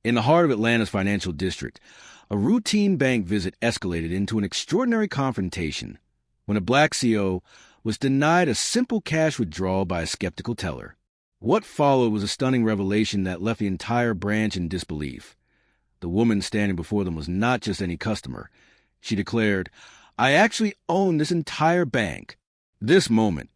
In the heart of Atlanta's financial district, a routine bank visit escalated into an extraordinary confrontation when a black CO was denied a simple cash withdrawal by a skeptical teller. What followed was a stunning revelation that left the entire branch in disbelief. The woman standing before them was not just any customer. She declared, "I actually own this entire bank." This moment,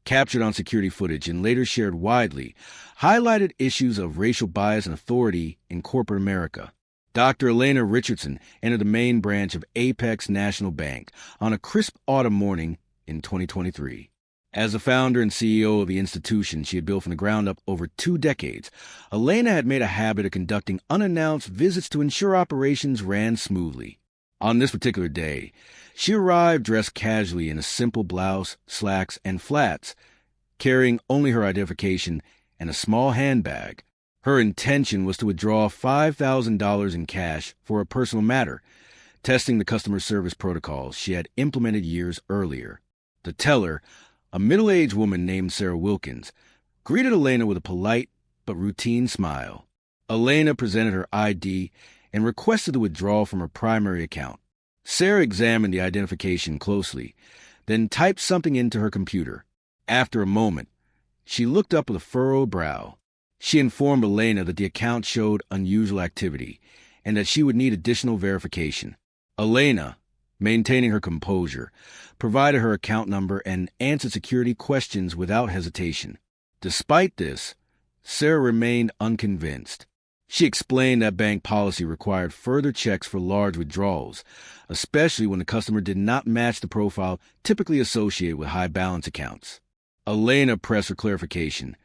captured on security footage and later shared widely, highlighted issues of racial bias and authority in corporate America. Dr. Elena Richardson entered the main branch of Apex National Bank on a crisp autumn morning in 2023. As the founder and CEO of the institution she had built from the ground up over 2 decades, Elena had made a habit of conducting unannounced visits to ensure operations ran smoothly. On this particular day, she arrived dressed casually in a simple blouse, slacks, and flats, carrying only her identification and a small handbag. Her intention was to withdraw $5,000 in cash for a personal matter, testing the customer service protocols she had implemented years earlier. The teller, a middle-aged woman named Sarah Wilkins, greeted Elena with a polite but routine smile. Elena presented her ID and requested the withdrawal from her primary account. Sarah examined the identification closely, then typed something into her computer. After a moment, she looked up with a furrowed brow. She informed Elena that the account showed unusual activity and that she would need additional verification. Elena, maintaining her composure, provided her account number and answered security questions without hesitation. Despite this, Sarah remained unconvinced. She explained that bank policy required further checks for large withdrawals, especially when the customer did not match the profile typically associated with high balance accounts. Elena pressed for clarification,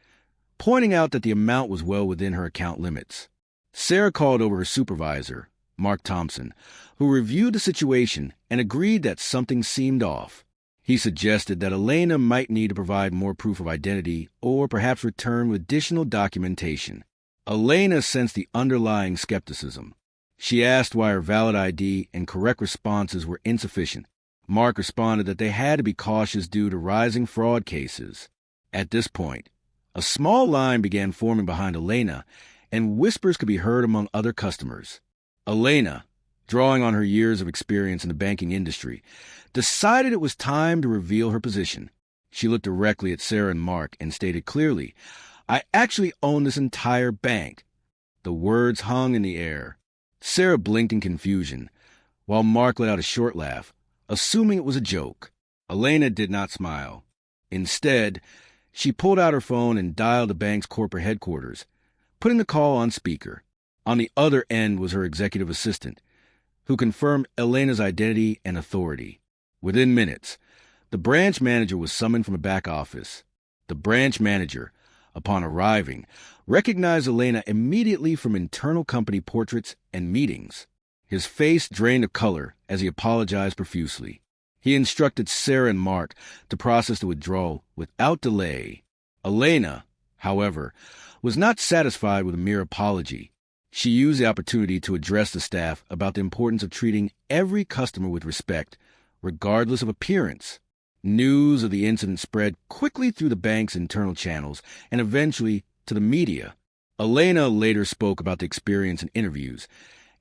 pointing out that the amount was well within her account limits. Sarah called over her supervisor, Mark Thompson, who reviewed the situation and agreed that something seemed off. He suggested that Elena might need to provide more proof of identity or perhaps return with additional documentation. Elena sensed the underlying skepticism. She asked why her valid ID and correct responses were insufficient. Mark responded that they had to be cautious due to rising fraud cases. At this point, a small line began forming behind Elena, and whispers could be heard among other customers. Elena, drawing on her years of experience in the banking industry, decided it was time to reveal her position. She looked directly at Sarah and Mark and stated clearly, "I actually own this entire bank." The words hung in the air. Sarah blinked in confusion, while Mark let out a short laugh, assuming it was a joke. Elena did not smile. Instead, she pulled out her phone and dialed the bank's corporate headquarters, putting the call on speaker. On the other end was her executive assistant, who confirmed Elena's identity and authority. Within minutes, the branch manager was summoned from the back office. The branch manager, upon arriving, recognized Elena immediately from internal company portraits and meetings. His face drained of color as he apologized profusely. He instructed Sarah and Mark to process the withdrawal without delay. Elena, however, was not satisfied with a mere apology. She used the opportunity to address the staff about the importance of treating every customer with respect, regardless of appearance. News of the incident spread quickly through the bank's internal channels and eventually to the media. Elena later spoke about the experience in interviews,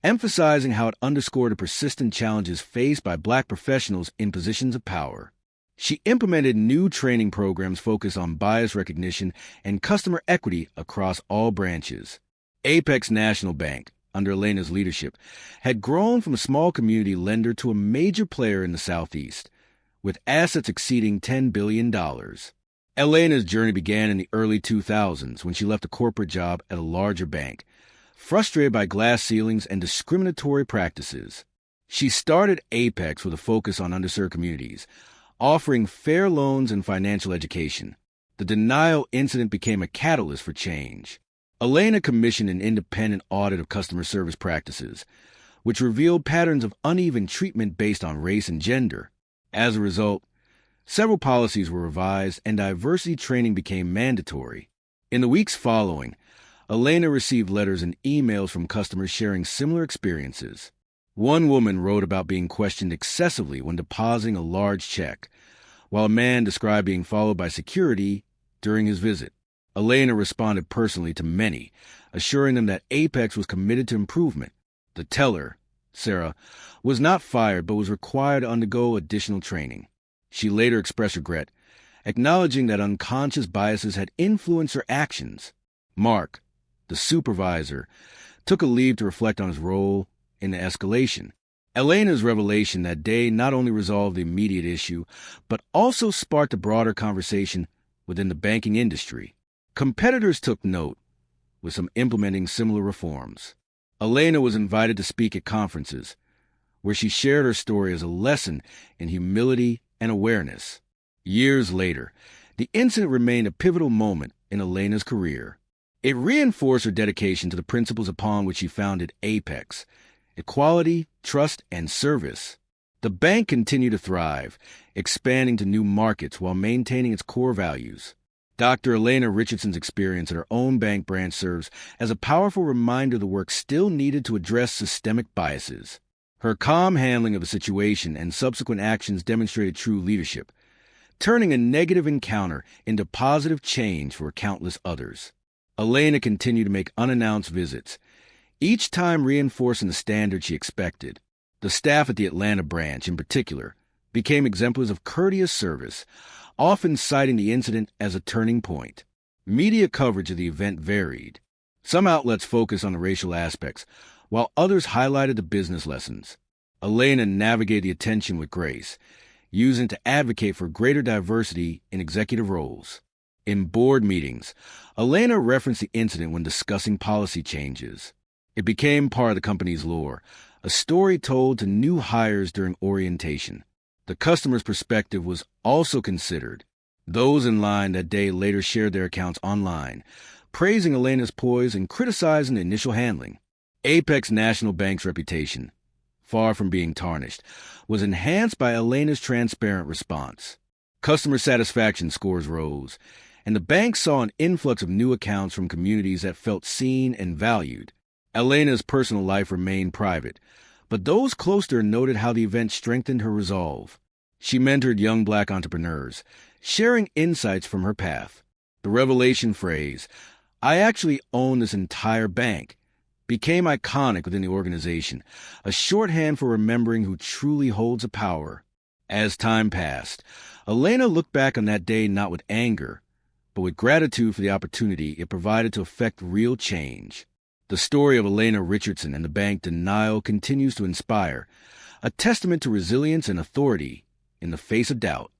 emphasizing how it underscored the persistent challenges faced by black professionals in positions of power. She implemented new training programs focused on bias recognition and customer equity across all branches. Apex National Bank, under Elena's leadership, had grown from a small community lender to a major player in the Southeast, with assets exceeding $10 billion. Elena's journey began in the early 2000s when she left a corporate job at a larger bank, frustrated by glass ceilings and discriminatory practices. She started Apex with a focus on underserved communities, offering fair loans and financial education. The denial incident became a catalyst for change. Elena commissioned an independent audit of customer service practices, which revealed patterns of uneven treatment based on race and gender. As a result, several policies were revised and diversity training became mandatory. In the weeks following, Elena received letters and emails from customers sharing similar experiences. One woman wrote about being questioned excessively when depositing a large check, while a man described being followed by security during his visit. Elena responded personally to many, assuring them that Apex was committed to improvement. The teller, Sarah, was not fired but was required to undergo additional training. She later expressed regret, acknowledging that unconscious biases had influenced her actions. Mark, the supervisor, took a leave to reflect on his role in the escalation. Elena's revelation that day not only resolved the immediate issue, but also sparked a broader conversation within the banking industry. Competitors took note, with some implementing similar reforms. Elena was invited to speak at conferences, where she shared her story as a lesson in humility and awareness. Years later, the incident remained a pivotal moment in Elena's career. It reinforced her dedication to the principles upon which she founded Apex: equality, trust, and service. The bank continued to thrive, expanding to new markets while maintaining its core values. Dr. Elena Richardson's experience at her own bank branch serves as a powerful reminder of the work still needed to address systemic biases. Her calm handling of the situation and subsequent actions demonstrated true leadership, turning a negative encounter into positive change for countless others. Elena continued to make unannounced visits, each time reinforcing the standard she expected. The staff at the Atlanta branch, in particular, became exemplars of courteous service, often citing the incident as a turning point. Media coverage of the event varied. Some outlets focused on the racial aspects, while others highlighted the business lessons. Elena navigated the attention with grace, using it to advocate for greater diversity in executive roles. In board meetings, Elena referenced the incident when discussing policy changes. It became part of the company's lore, a story told to new hires during orientation. The customer's perspective was also considered. Those in line that day later shared their accounts online, praising Elena's poise and criticizing the initial handling. Apex National Bank's reputation, far from being tarnished, was enhanced by Elena's transparent response. Customer satisfaction scores rose, and the bank saw an influx of new accounts from communities that felt seen and valued. Elena's personal life remained private, but those close to her noted how the event strengthened her resolve. She mentored young Black entrepreneurs, sharing insights from her path. The revelation phrase, "I actually own this entire bank," became iconic within the organization, a shorthand for remembering who truly holds the power. As time passed, Elena looked back on that day not with anger, but with gratitude for the opportunity it provided to effect real change. The story of Elena Richardson and the bank denial continues to inspire, a testament to resilience and authority in the face of doubt.